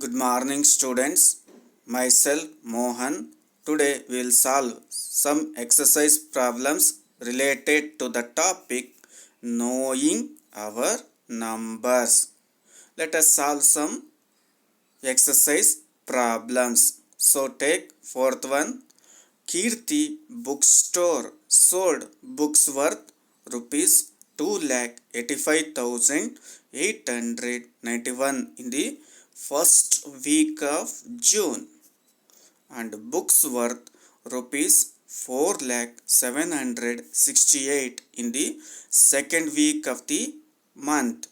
Good morning, students. Myself Mohan. Today we will solve some exercise problems related to the topic knowing our numbers. Let us solve some exercise problems. So take fourth one. Kirti bookstore sold books worth rupees 2,85,891 in the first week of June and books worth rupees 4,768 in the second week of the month.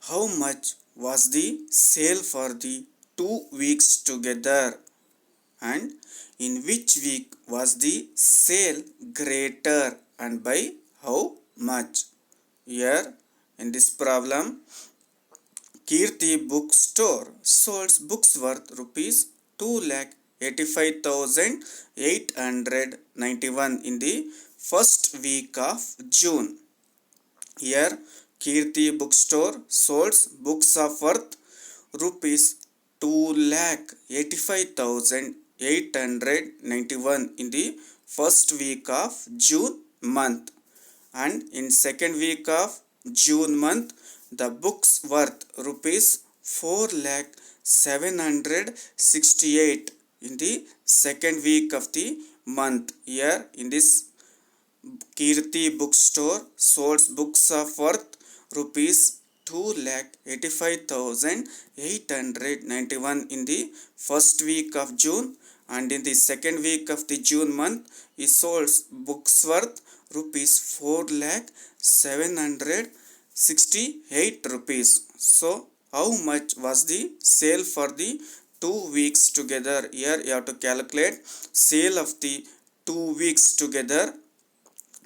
How much was the sale for the 2 weeks together? And in which week was the sale greater and by how much? Here in this problem, Kirti bookstore sold books worth rupees 2,85,891 in the first week of June. Here Kirti bookstore sold books of worth rupees 2,85,891 in the first week of June month, and in second week of June month the books worth rupees 4,768 in the second week of the month. Here in this Kirti bookstore sold books of worth rupees 2,85,891 in the first week of June, and in the second week of the June month he sold books worth rupees 4,768 rupees. So how much was the sale for the 2 weeks together? Here you have to calculate sale of the 2 weeks together,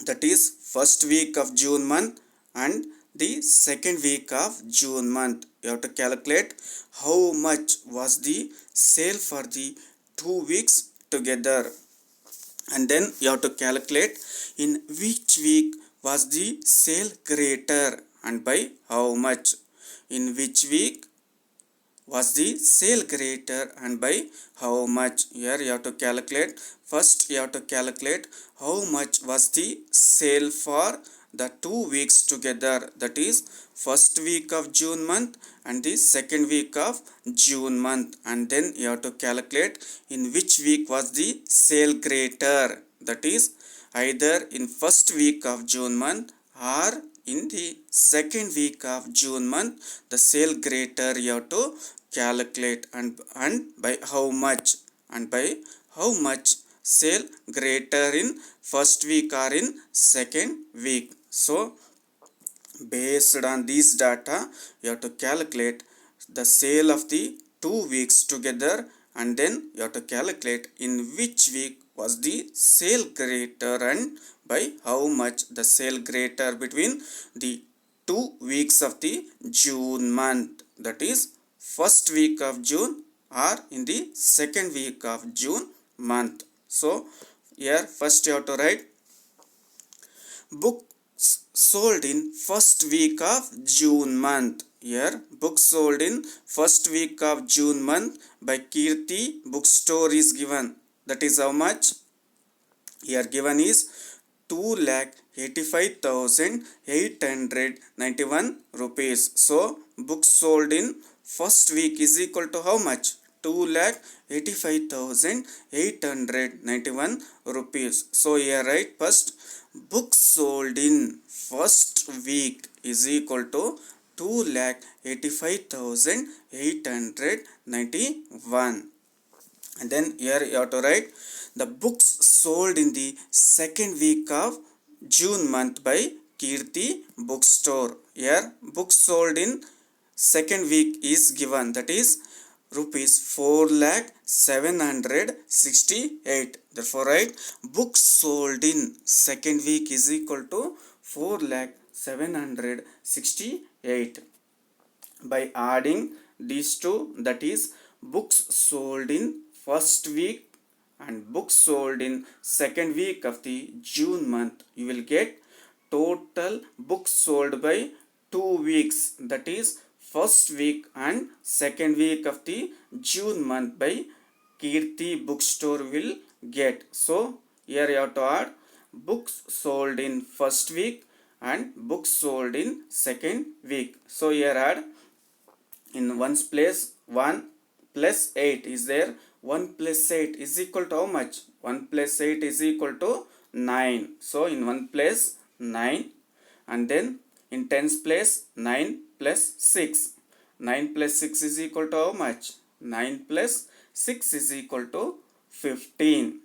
that is first week of June month and the second week of June month. You have to calculate how much was the sale for the 2 weeks together, and then you have to calculate in which week was the sale greater and by how much. In which week was the sale greater and by how much? Here you have to calculate. First you have to calculate how much was the sale for the 2 weeks together, that is first week of June month and the second week of June month, and then you have to calculate in which week was the sale greater, that is either in first week of June month or in the second week of June month the sale greater you have to calculate, and by how much, and by how much sale greater in first week or in second week. So based on these data you have to calculate the sale of the 2 weeks together, and then you have to calculate in which week was the sale greater and by how much the sale greater between the 2 weeks of the June month, that is first week of June or in the second week of June month. So here first you have to write books sold in first week of June month. Here books sold in first week of June month by Kirti bookstore is given, that is how much? Here given is 2,85,891 rupees. So books sold in first week is equal to how much? 2,85,891 rupees. So here write first books sold in first week is equal to 2,85,891, and then here you have to write the books sold in the second week of June month by Kirti bookstore. Here books sold in second week is given, that is rupees 4,768. Therefore write books sold in second week is equal to 4,768. By adding these two, that is books sold in first week and books sold in second week of the June month, you will get total books sold by 2 weeks, that is first week and second week of the June month by Kirti bookstore will get. So here you have to add books sold in first week and books sold in second week. So here add in one's place 1 plus 8 is there. 1 plus 8 is equal to how much? 1 plus 8 is equal to 9. So in 1 place 9, and then in tens place 9 plus 6. 9 plus 6 is equal to how much? 9 plus 6 is equal to 15.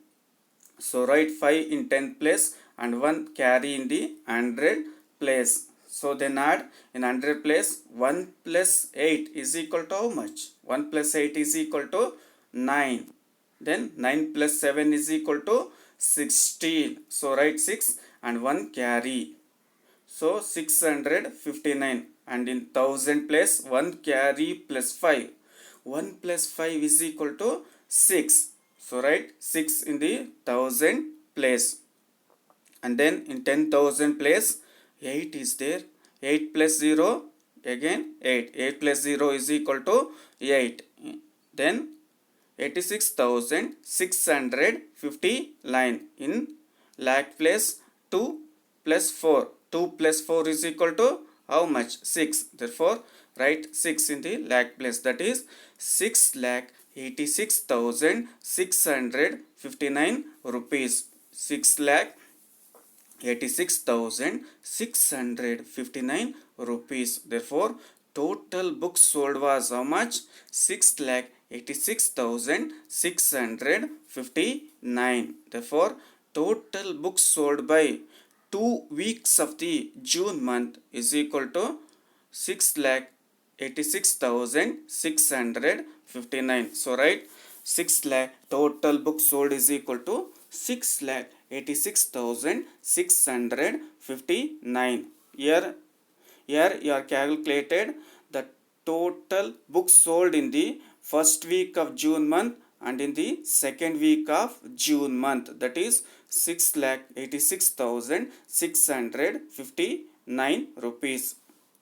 So write 5 in 10th place and 1 carry in the 100 place. So then add in 100 place 1 plus 8 is equal to how much? 1 plus 8 is equal to 9. Then 9 plus 7 is equal to 16. So write 6 and 1 carry. So 659, and in 1000 place 1 carry plus 5. 1 plus 5 is equal to 6. So write 6 in the 1000 place. And then in 10,000 place 8 is there. 8 plus 0 again 8. 8 plus 0 is equal to 8. Then 86,659 in lakh place 2 plus 4. 2 plus 4 is equal to how much? 6. Therefore write 6 in the lakh place, that is 6,86,659 rupees. 6,86,659 rupees. Therefore total books sold was how much? 6,86,659. Therefore total books sold by 2 weeks of the June month is equal to 6,86,659. So write 6 lakh total books sold is equal to 6,86,659. Here you are calculated the total books sold in the first week of June month and in the second week of June month, that is 6,86,659 rupees.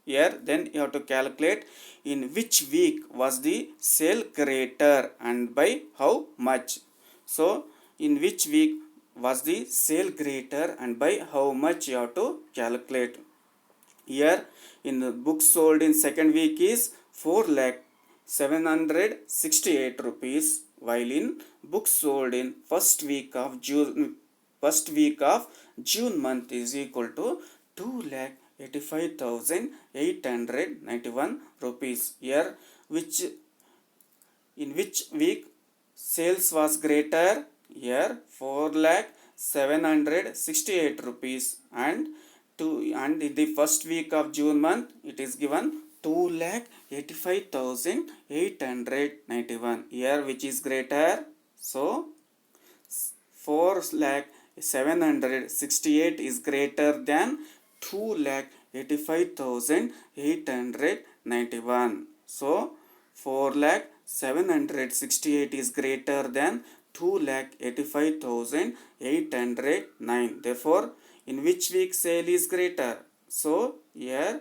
Here then you have to calculate in which week was the sale greater and by how much. So in which week was the sale greater and by how much you have to calculate. Here in the books sold in second week is 4,768 rupees, while in books sold in first week of June month is equal to 2,85,891 rupees. Here in which week sales was greater? Here 4,768 rupees, and in the first week of June month it is given 2,85,891. Here which is greater? So 4,768 is greater than 2,85,891. So 4,768 is greater than 2,85,809. Therefore in which week sale is greater? So here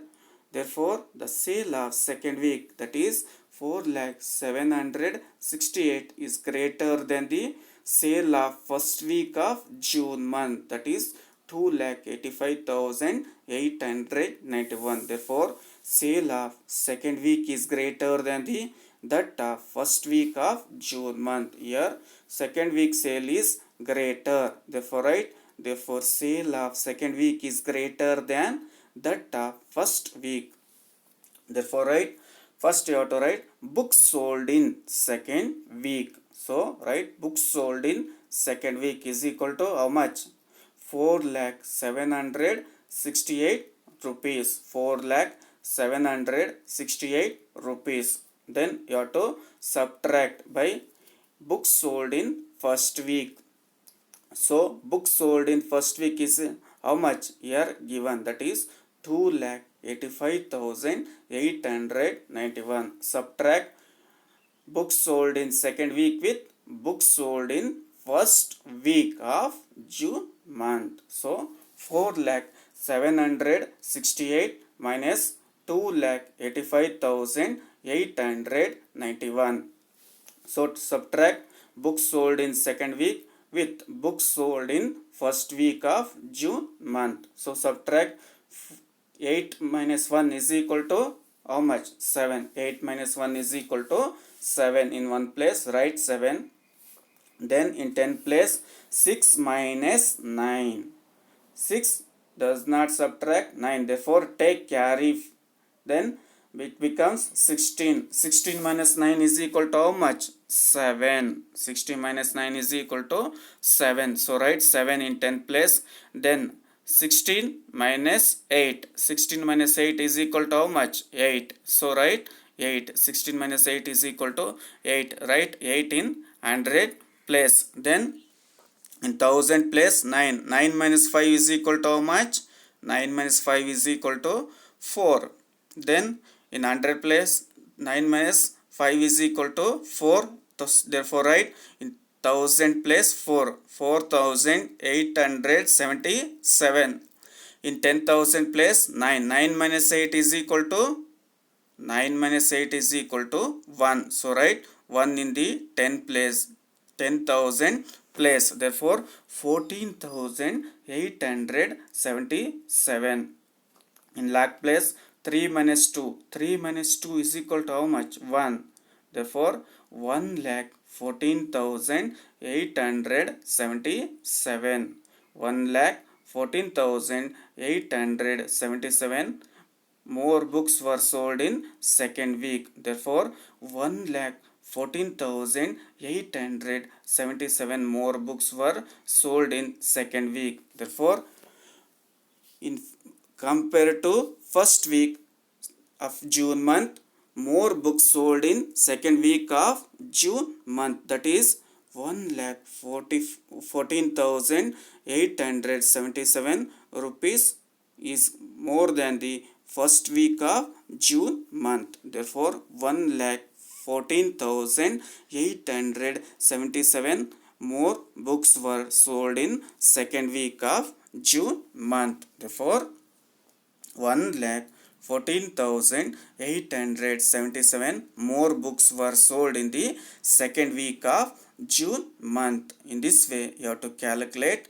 therefore the sale of second week, that is 4,768 is greater than the sale of first week of June month, that is 2,85,891. Therefore sale of second week is greater than that of first week of June month. Here second week sale is greater. Therefore write therefore sale of second week is greater than that of first week. Therefore write first you have to write books sold in second week. So write books sold in second week is equal to how much? 4,768 rupees. 4,768 rupees. Then you have to subtract by books sold in first week. So books sold in first week is how much? Here given, that is 2,85,891. Subtract books sold in second week with books sold in first week of June month. So 4,768 minus 2,85,891. So to subtract books sold in second week with books sold in first week of June month. So subtract 8 minus 1 is equal to how much? 7. 8 minus 1 is equal to 7. In one place write 7. Then in 10th place 6 minus 9. 6 does not subtract 9, therefore take carry. Then it becomes 16. 16 minus 9 is equal to how much? 7. 16 minus 9 is equal to 7. So write 7 in 10th place. Then 16 minus 8. 16 minus 8 is equal to how much? 8. So write 8. 16 minus 8 is equal to 8. Write 8 in 100 place. Then in 1000 place 9. 9 minus 5 is equal to how much? 9 minus 5 is equal to 4. Then in 100 place 9 minus 5 is equal to 4. Therefore write in 1000 place 4. 4877. In 10,000 place 9. 9 minus 8 is equal to 9 minus 8 is equal to 1. So write 1 in the 10 place. 10,000 place. Therefore 14,877. In lakh place 3 minus 2. 3 minus 2 is equal to how much? 1. Therefore 1,14,877. 1,14,877 more books were sold in second week. Therefore 1,14,877 more books were sold in second week. Therefore in compared to first week of June month, more books sold in second week of June month, that is 1,14,877 rupees is more than the first week of June month. Therefore 1,14,877 more books were sold in second week of June month. Therefore 1,14,877 more books were sold in the second week of June month. In this way you have to calculate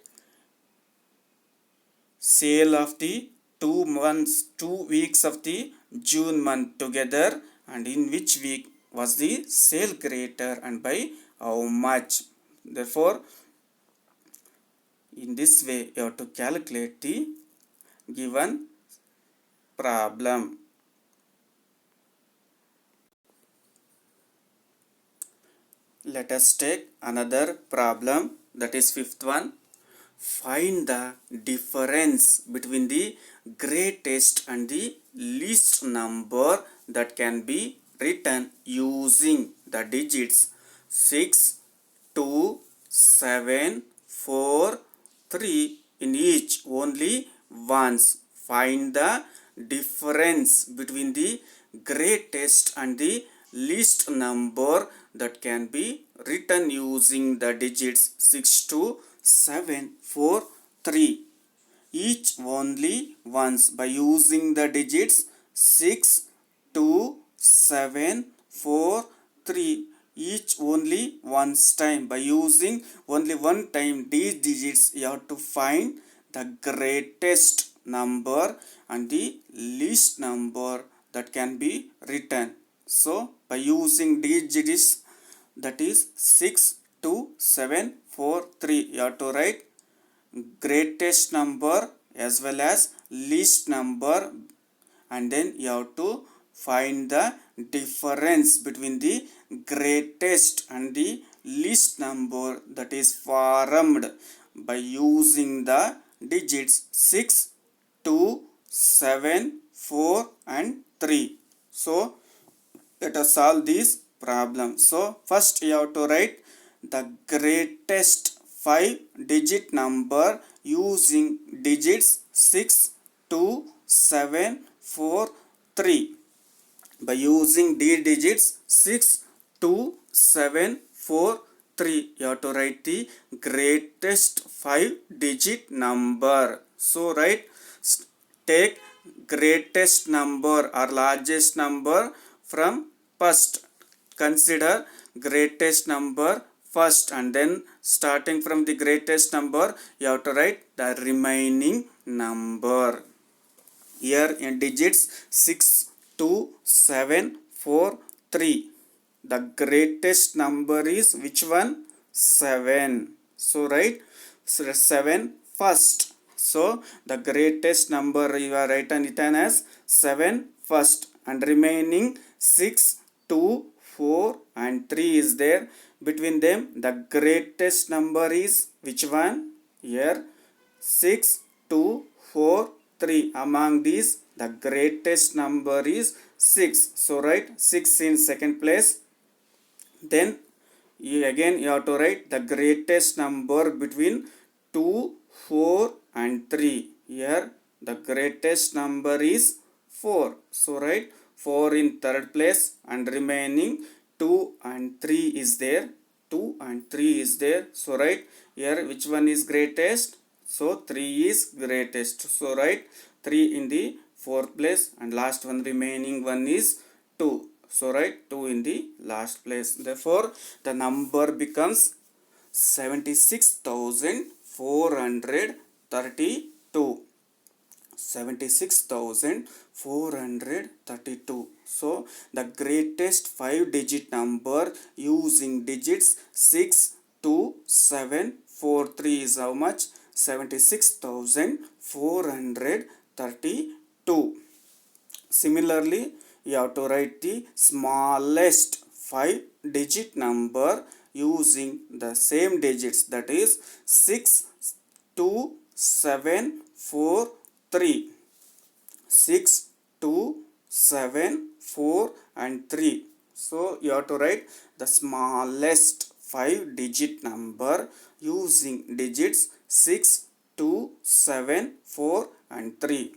sale of the 2 weeks of the June month together, and in which week was the sale greater and by how much. Therefore in this way you have to calculate the given problem. Let us take another problem, that is fifth one. Find the difference between the greatest and the least number that can be written using the digits 6, 2, 7, 4, 3 in each only once. Find the difference between the greatest and the least number that can be written using the digits 6, 2, 7, 4, 3 each only once by using the digits 6, 2, 7, 4, 3 each only once time. By using only one time these digits you have to find the greatest number and the least number that can be written. So by using these digits, that is 6, 2, 7, 4, 3, you have to write greatest number as well as least number, and then you have to find the difference between the greatest and the least number that is formed by using the digits 6, 2, 7, 4 and 3. So let us solve this problem. So first you have to write the greatest 5-digit number using digits 6, 2, 7, 4, 3. By using these digits 6, 2, 7, 4, 3, you have to write the greatest 5-digit number. So take greatest number or largest number from first. Consider greatest number first, and then starting from the greatest number you have to write the remaining number. Here in digits 6, 2, 7, 4, 3. The greatest number is which one? 7. So write 7 first. So the greatest number you are written it as 7 first, and remaining 6, 2, 4 and 3 is there. Between them the greatest number is which one? Here 6, 2, 4, 3. Among these the greatest number is 6. So write 6 in second place. Then again you have to write the greatest number between 2, 4 and 3. Here the greatest number is 4. So write 4 in third place, and remaining 2 and 3 is there. 2 and 3 is there. So write here which one is greatest? So 3 is greatest. So write 3 in the fourth place, and last one remaining one is 2. So write 2 in the last place. Therefore the number becomes 76,432. 76,432. So the greatest 5-digit number using digits 6, 2, 7, 4, 3 is how much? 76,432. Similarly, you have to write the smallest 5-digit number using the same digits, that is 6, 2, 7, 4, 3. 6, 2, 7, 4 and 3. So you have to write the smallest 5-digit number using digits 6, 2, 7, 4 and 3.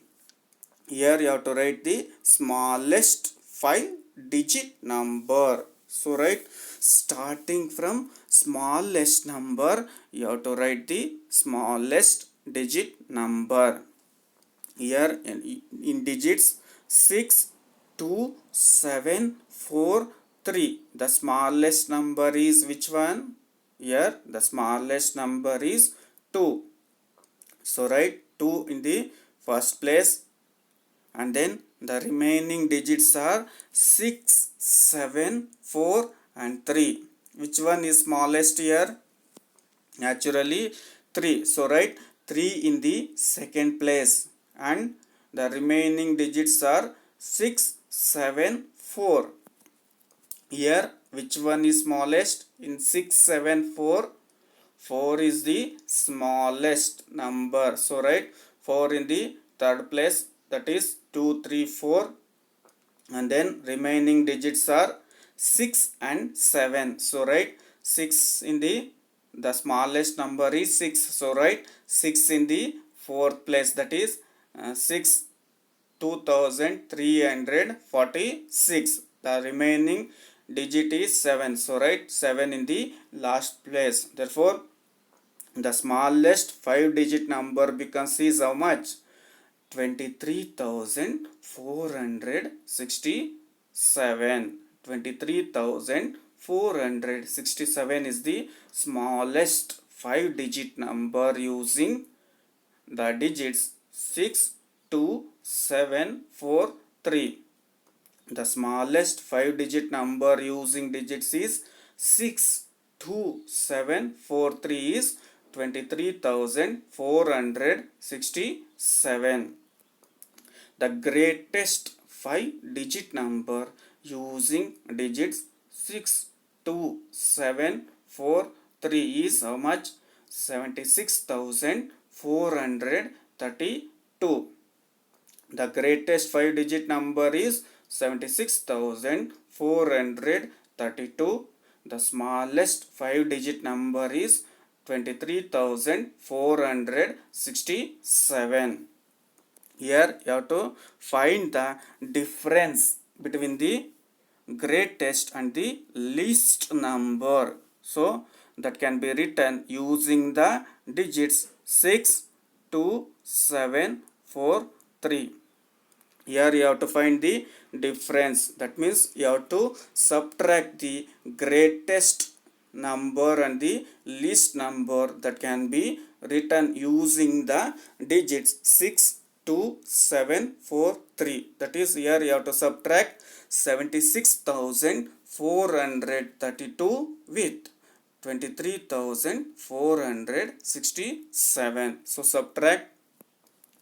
Here you have to write the smallest 5-digit number. So write starting from smallest number, you have to write the smallest digit number. Here in digits 6, 2, 7, 4, 3. The smallest number is which one? Here the smallest number is 2. So write 2 in the first place, and then the remaining digits are 6, 7, 4 and 3. Which one is smallest here? Naturally 3. So write 3 in the second place, and the remaining digits are 6, 7, 4. Here which one is smallest? In 6, 7, 4, 4 is the smallest number. So write 4 in the third place, that is 2, 3, 4, and then remaining digits are 6 and 7. So write 6 in the smallest number is 6. So write 6 in the fourth place, that is 6, 2346. The remaining digit is 7. So write 7 in the last place. Therefore the smallest 5-digit number becomes is how much? 23,467. 23,467 is the smallest 5-digit number using the digits 6, 2, 7, 4, 3. The smallest 5-digit number using digits is 6, 2, 7, 4, 3 is 23,467. The greatest 5-digit number using digits 6, 2, 7, 4, 3 is how much? 76,432. The greatest 5-digit number is 76,432. The smallest 5-digit number is 23,467. Here you have to find the difference between the greatest and the least number. So that can be written using the digits 6, 2, 7, 4, 3. Here you have to find the difference. That means you have to subtract the greatest number and the least number that can be written using the digits 6, 2, 7, 4, 3. That is, here you have to subtract 76,432 with 23,467. So subtract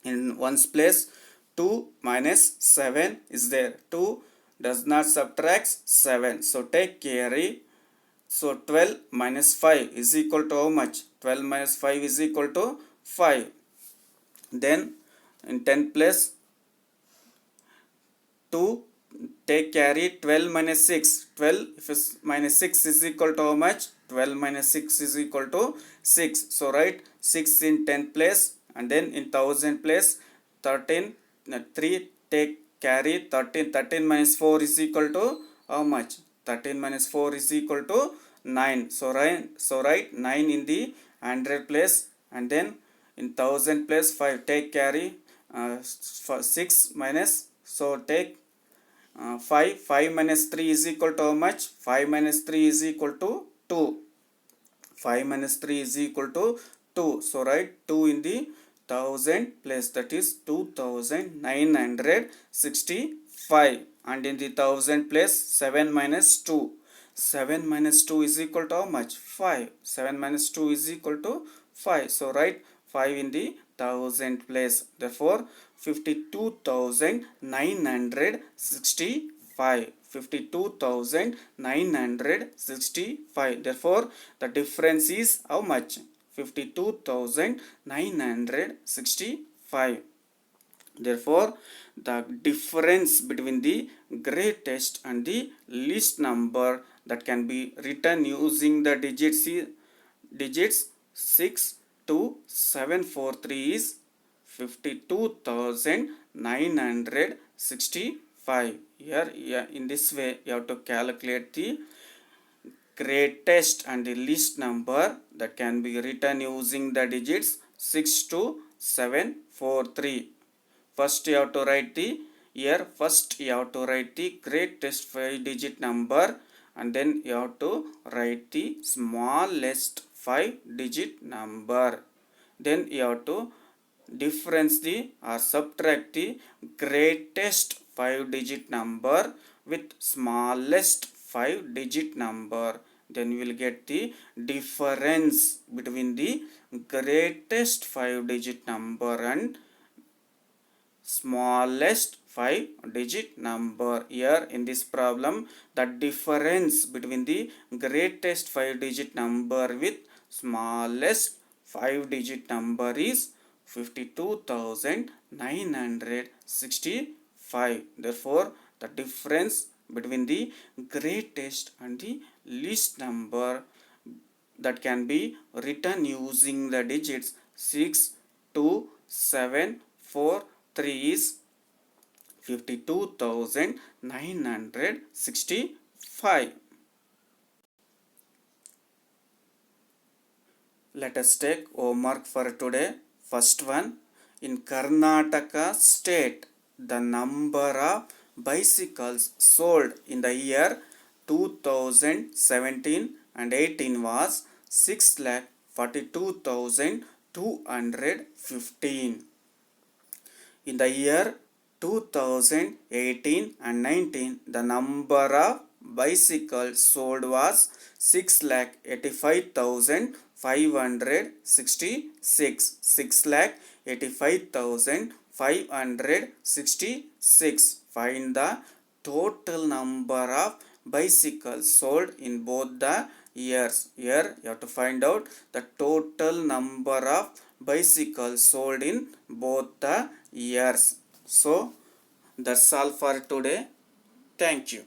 in one's place. 2 minus 7 is there. 2 does not subtract 7. So take carry. So 12 minus 5 is equal to how much? 12 minus 5 is equal to 5. Then in 10th place, 2 take carry. 12 minus 6. 12 if is minus 6 is equal to how much? 12 minus 6 is equal to 6. So write 6 in 10th place, and then in 1000 place 13. 3 take carry. 13 minus 4 is equal to how much? 13 minus 4 is equal to 9. So write 9 in the 100 place, and then in 1000 place 5 take carry. 6 minus, so take 5 minus 3 is equal to how much? 5 minus 3 is equal to 2. 5 minus 3 is equal to 2. So write 2 in the 1000 place, that is 2965. And in the 1000 place 7 minus 2. 7 minus 2 is equal to how much? 5. 7 minus 2 is equal to 5. So write 5 in the 1000 place. Therefore 52,965. 52,965. Therefore the difference is how much? 52,965. Therefore the difference between the greatest and the least number that can be written using the digits 6, 2, 7, 4, 3 is 52,965. Here in this way you have to calculate the greatest and the least number that can be written using the digits 6, 2, 7, 4, 3. First you have to write the greatest 5-digit number, and then you have to write the smallest 5-digit number. Then you have to difference the or subtract the greatest 5-digit number with smallest 5-digit number. Then you will get the difference between the greatest 5-digit number and smallest 5-digit number. Here in this problem, the difference between the greatest 5-digit number with smallest 5-digit number is 52,965. Therefore the difference between the greatest and the least number that can be written using the digits 6, 2, 7, 4, 3 is 52,965. Let us take homework for today. First one, in Karnataka state, the number of bicycles sold in the year 2017 and 18 was 6,42,215. In the year 2018 and 19, the number of bicycles sold was 6,85,566. 6,85,566. Find the total number of bicycles sold in both the years. Here you have to find out the total number of bicycles sold in both the years. So that's all for today. Thank you.